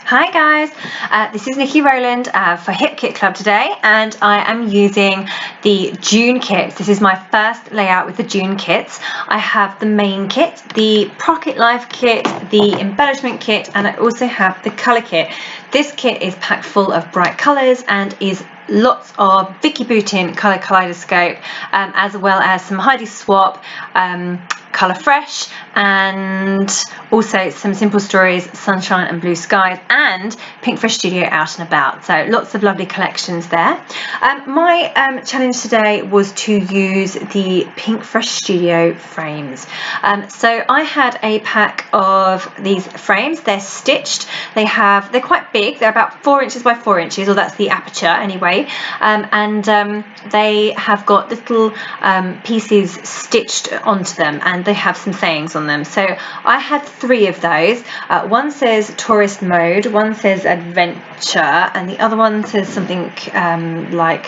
Hi guys, this is Nikki Rowland for Hip Kit Club today, and I am using the June kits. This is my first layout with the June kits. I have the main kit, the Pocket Life kit, the embellishment kit, and I also have the colour kit. This kit is packed full of bright colours and is lots of Vicky Boutin colour kaleidoscope, as well as some Heidi Swap, PinkFresh, and also some Simple Stories, Sunshine and Blue Skies, and PinkFresh Studio Out and About. So lots of lovely collections there. My challenge today was to use the PinkFresh Studio frames. So I had a pack of these frames. They're stitched. They're quite big. They're about 4 inches by 4 inches, or that's the aperture anyway. They have got little pieces stitched onto them, and they have some sayings on them. So I had 3 of those. One says tourist mode, one says adventure, and the other one says something like,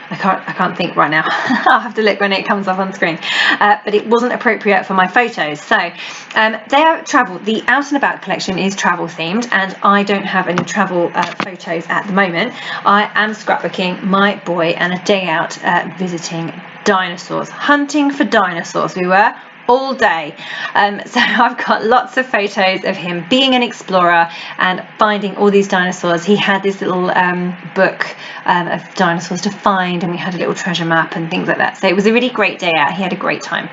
I can't think right now. I'll have to look when it comes up on screen. But it wasn't appropriate for my photos. So they are travel. The Out and About collection is travel themed, and I don't have any travel photos at the moment. I am scrapbooking my boy and a day out visiting dinosaurs, hunting for dinosaurs. We were all day. So I've got lots of photos of him being an explorer and finding all these dinosaurs. He had this little book of dinosaurs to find, and we had a little treasure map and things like that. So it was a really great day out. He had a great time.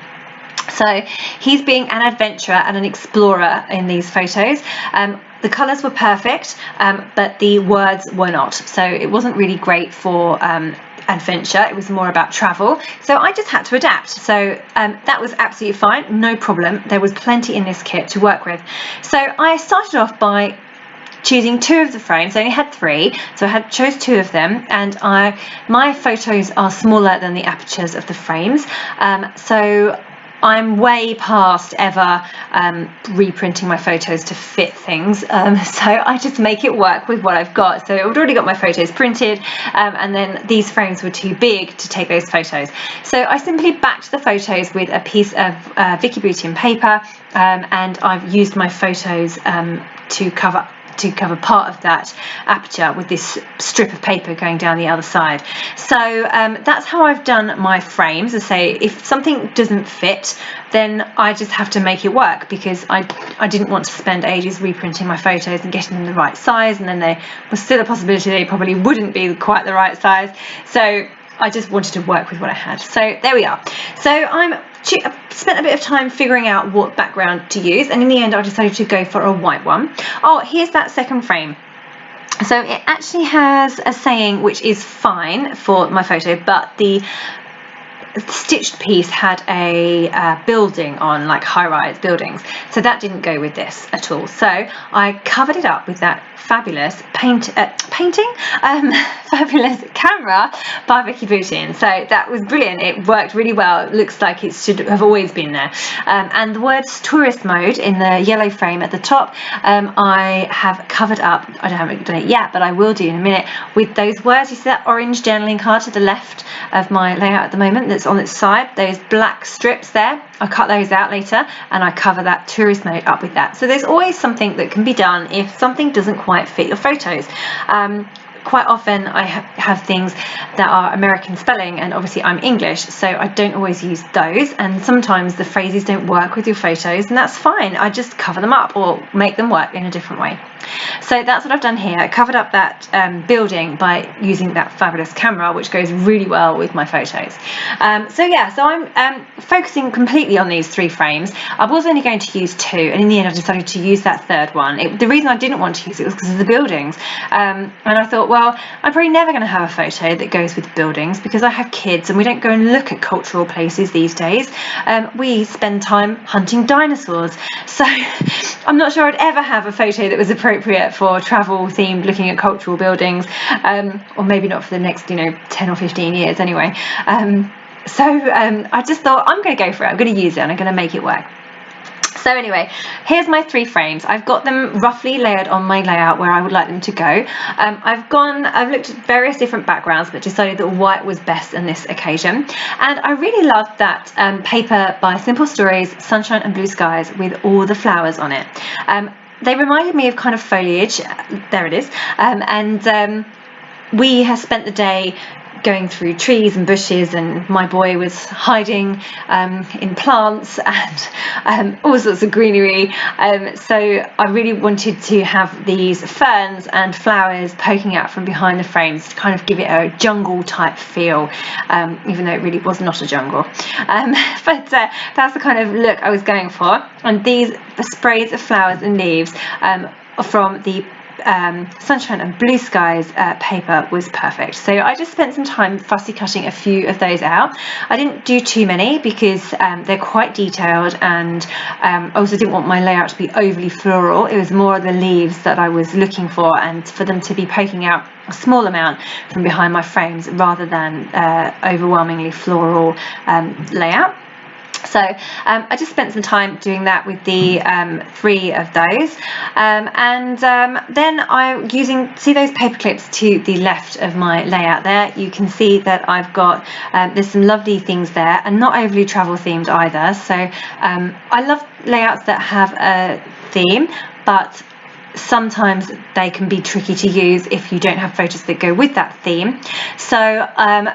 So he's being an adventurer and an explorer in these photos. The colours were perfect, but the words were not. So it wasn't really great for adventure. It was more about travel, so I just had to adapt. So that was absolutely fine, no problem. There was plenty in this kit to work with. So I started off by choosing 2 of the frames. I only had 3, so I chose 2 of them, and my photos are smaller than the apertures of the frames, so I'm way past ever reprinting my photos to fit things, so I just make it work with what I've got. So I've already got my photos printed, and then these frames were too big to take those photos. So I simply backed the photos with a piece of Vicky Boutin paper, and I've used my photos to cover part of that aperture with this strip of paper going down the other side. So that's how I've done my frames. I say if something doesn't fit, then I just have to make it work, because I didn't want to spend ages reprinting my photos and getting them the right size, and then there was still a possibility they probably wouldn't be quite the right size. So I just wanted to work with what I had. So there we are. So I spent a bit of time figuring out what background to use, and in the end I decided to go for a white one. Oh, here's that second frame. So it actually has a saying which is fine for my photo, but the stitched piece had a building on, like high-rise buildings, so that didn't go with this at all. So I covered it up with that fabulous fabulous camera by Vicky Boutin. So that was brilliant. It worked really well. It looks like it should have always been there. And the words tourist mode in the yellow frame at the top, I have covered up. I haven't done it yet, but I will do in a minute, with those words. You see that orange journaling card to the left of my layout at the moment that's on its side, those black strips there, I cut those out later, and I cover that tourist mode up with that. So there's always something that can be done if something doesn't quite fit your photos. Quite often I have things that are American spelling, and obviously I'm English, so I don't always use those, and sometimes the phrases don't work with your photos, and that's fine. I just cover them up or make them work in a different way. So that's what I've done here. I covered up that building by using that fabulous camera, which goes really well with my photos. So yeah, so I'm focusing completely on these 3 frames. I was only going to use 2, and in the end I decided to use that 3rd one. The reason I didn't want to use it was because of the buildings, and I thought, well, I'm probably never going to have a photo that goes with buildings, because I have kids and we don't go and look at cultural places these days. We spend time hunting dinosaurs, so I'm not sure I'd ever have a photo that was appropriate for travel themed, looking at cultural buildings, or maybe not for the next 10 or 15 years anyway. So I just thought, I'm going to go for it. I'm going to use it and I'm going to make it work. So anyway, here's my 3 frames. I've got them roughly layered on my layout where I would like them to go. I've looked at various different backgrounds, but decided that white was best on this occasion. And I really loved that paper by Simple Stories, Sunshine and Blue Skies, with all the flowers on it. they reminded me of kind of foliage. There it is. We have spent the day going through trees and bushes, and my boy was hiding in plants and all sorts of greenery, so I really wanted to have these ferns and flowers poking out from behind the frames to kind of give it a jungle type feel, even though it really was not a jungle, but that's the kind of look I was going for. And these sprays of flowers and leaves from the Sunshine and Blue Skies paper was perfect. So I just spent some time fussy cutting a few of those out. I didn't do too many because they're quite detailed, and I also didn't want my layout to be overly floral. It was more the leaves that I was looking for, and for them to be poking out a small amount from behind my frames rather than overwhelmingly floral layout. So I just spent some time doing that with the 3 of those, and then I'm using, see those paper clips to the left of my layout there, you can see that I've got, there's some lovely things there, and not overly travel themed either. So I love layouts that have a theme, but sometimes they can be tricky to use if you don't have photos that go with that theme. So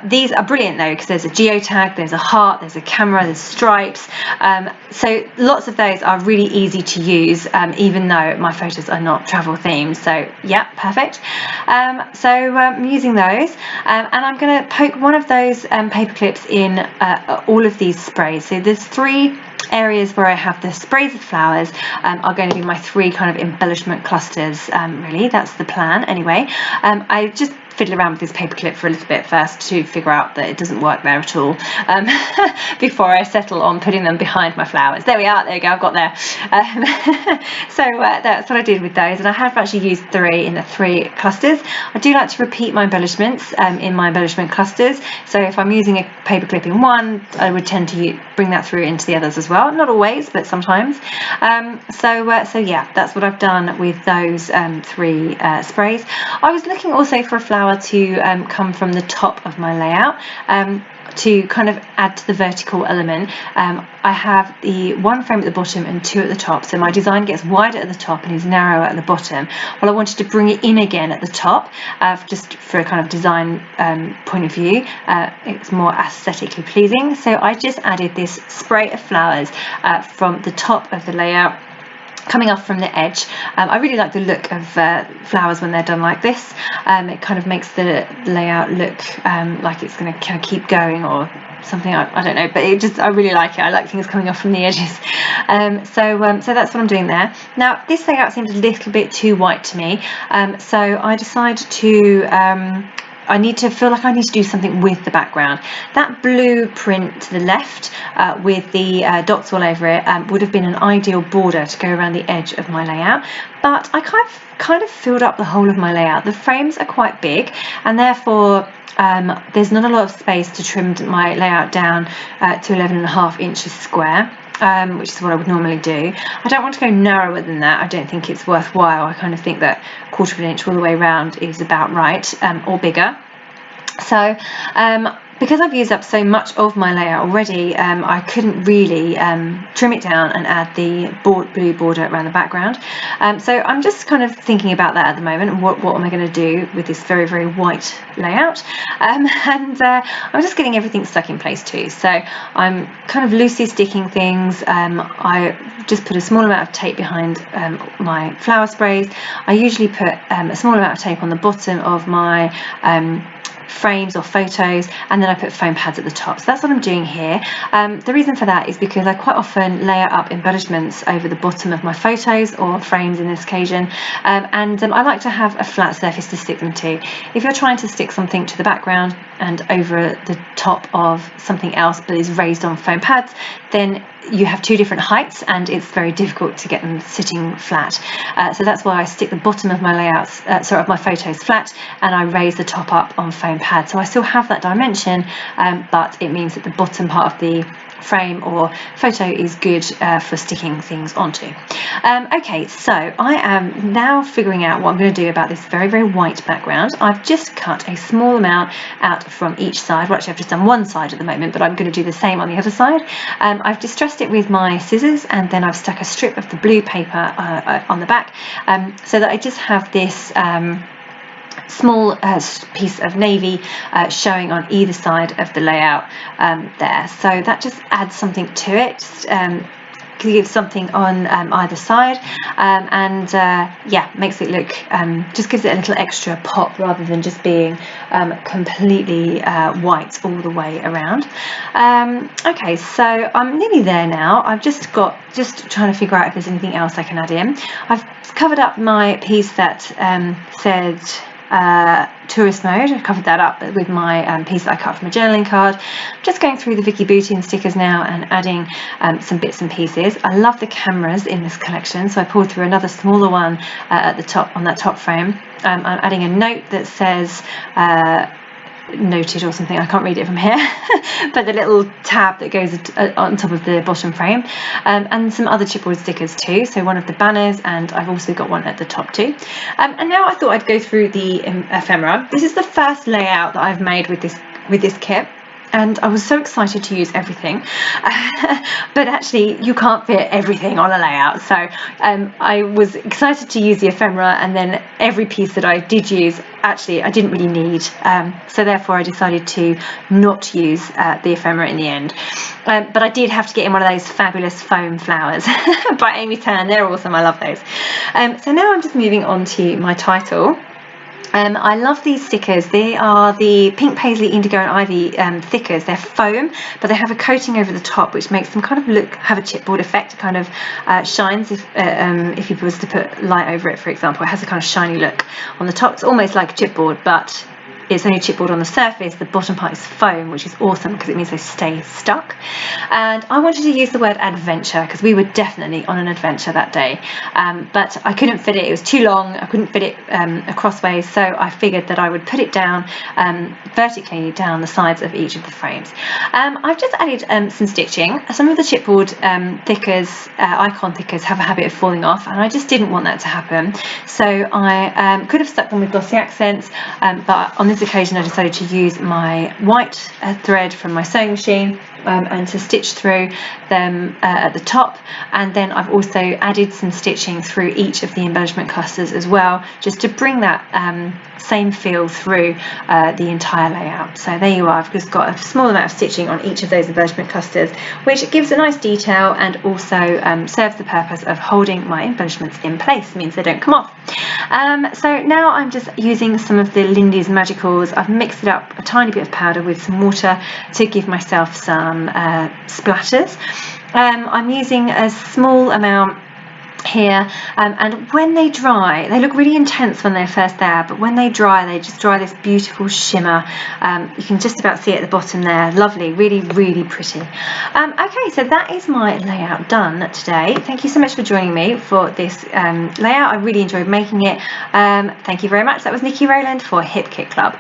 these are brilliant though, because there's a geotag, there's a heart, there's a camera, there's stripes, so lots of those are really easy to use, even though my photos are not travel themed. So yeah, perfect. So I'm using those, and I'm going to poke one of those paper clips in all of these sprays. So there's 3 areas where I have the sprays of flowers are going to be my 3 kind of embellishment clusters. Really, that's the plan anyway. I just fiddle around with this paper clip for a little bit first to figure out that it doesn't work there at all, before I settle on putting them behind my flowers. There we are, there we go, I've got there. So that's what I did with those, and I have actually used 3 in the 3 clusters. I do like to repeat my embellishments in my embellishment clusters, so if I'm using a paper clip in one, I would tend to bring that through into the others as well. Not always, but sometimes. So yeah, that's what I've done with those 3 sprays. I was looking also for a flower to come from the top of my layout, to kind of add to the vertical element. I have the 1 frame at the bottom and 2 at the top, so my design gets wider at the top and is narrower at the bottom. Well, I wanted to bring it in again at the top, just for a kind of design point of view. It's more aesthetically pleasing, so I just added this spray of flowers from the top of the layout, coming off from the edge. I really like the look of flowers when they're done like this. It kind of makes the layout look like it's going to kind of keep going or something. I don't know, but it just, I really like it. I like things coming off from the edges. So that's what I'm doing there. Now this layout seems a little bit too white to me, so I decided to I need to feel like I need to do something with the background. That blue print to the left with the dots all over it would have been an ideal border to go around the edge of my layout, but I kind of filled up the whole of my layout. The frames are quite big, and therefore there's not a lot of space to trim my layout down to 11.5 inches square. Which is what I would normally do. I don't want to go narrower than that. I don't think it's worthwhile. I kind of think that 1/4 inch all the way around is about right, or bigger. So because I've used up so much of my layout already, I couldn't really trim it down and add the blue border around the background. So I'm just kind of thinking about that at the moment. What am I going to do with this very, very white layout? And I'm just getting everything stuck in place too. So I'm kind of loosely sticking things. I just put a small amount of tape behind my flower sprays. I usually put a small amount of tape on the bottom of my frames or photos, and then I put foam pads at the top. So that's what I'm doing here. The reason for that is because I quite often layer up embellishments over the bottom of my photos, or frames in this occasion, and I like to have a flat surface to stick them to. If you're trying to stick something to the background and over the top of something else but is raised on foam pads, then you have 2 different heights and it's very difficult to get them sitting flat. So that's why I stick the bottom of my layouts, of my photos flat, and I raise the top up on foam pads. So I still have that dimension, but it means that the bottom part of the frame or photo is good for sticking things onto. Okay, so I am now figuring out what I'm going to do about this very, very white background. I've just cut a small amount out from each side. Well, actually I've just done one side at the moment, but I'm going to do the same on the other side. I've distressed it with my scissors, and then I've stuck a strip of the blue paper on the back, so that I just have this small piece of navy showing on either side of the layout there. So that just adds something to it, gives something on either side, and yeah, makes it look, just gives it a little extra pop rather than just being completely white all the way around. Okay, so I'm nearly there now. I've just trying to figure out if there's anything else I can add in. I've covered up my piece that said tourist mode. I covered that up with my piece that I cut from a journaling card. I'm just going through the Vicky Boutin stickers now and adding some bits and pieces. I love the cameras in this collection, so I pulled through another smaller one at the top on that top frame. I'm adding a note that says noted or something, I can't read it from here, but the little tab that goes on top of the bottom frame, and some other chipboard stickers too, so one of the banners, and I've also got one at the top too. And now I thought I'd go through the ephemera. This is the first layout that I've made with this kit, and I was so excited to use everything, but actually you can't fit everything on a layout, so I was excited to use the ephemera, and then every piece that I did use, actually I didn't really need, so therefore I decided to not use the ephemera in the end. But I did have to get in one of those fabulous foam flowers by Amy Tan. They're awesome, I love those. So now I'm just moving on to my title. I love these stickers. They are the Pink Paisley, Indigo and Ivy thickers. They're foam, but they have a coating over the top which makes them kind of have a chipboard effect. It kind of shines if you was to put light over it, for example. It has a kind of shiny look on the top. It's almost like a chipboard, but it's only chipboard on the surface. The bottom part is foam, which is awesome because it means they stay stuck. And I wanted to use the word adventure because we were definitely on an adventure that day, but I couldn't fit it. It was too long. I couldn't fit it crossways, so I figured that I would put it down vertically down the sides of each of the frames. I've just added some stitching. Some of the chipboard thickers, icon thickers, have a habit of falling off, and I just didn't want that to happen, so I could have stuck them with glossy accents, but on this occasion I decided to use my white thread from my sewing machine and to stitch through them at the top, and then I've also added some stitching through each of the embellishment clusters as well, just to bring that same feel through the entire layout. So there you are. I've just got a small amount of stitching on each of those embellishment clusters, which gives a nice detail and also serves the purpose of holding my embellishments in place, means they don't come off. So now I'm just using some of the Lindy's Magicals. I've mixed it up a tiny bit of powder with some water to give myself some splatters. I'm using a small amount here, and when they dry, they look really intense when they're first there, but when they dry, they just dry this beautiful shimmer. You can just about see it at the bottom there. Lovely, really, really pretty. Okay, so that is my layout done today. Thank you so much for joining me for this layout. I really enjoyed making it. Thank you very much. That was Niki Rowland for Hip Kit Club.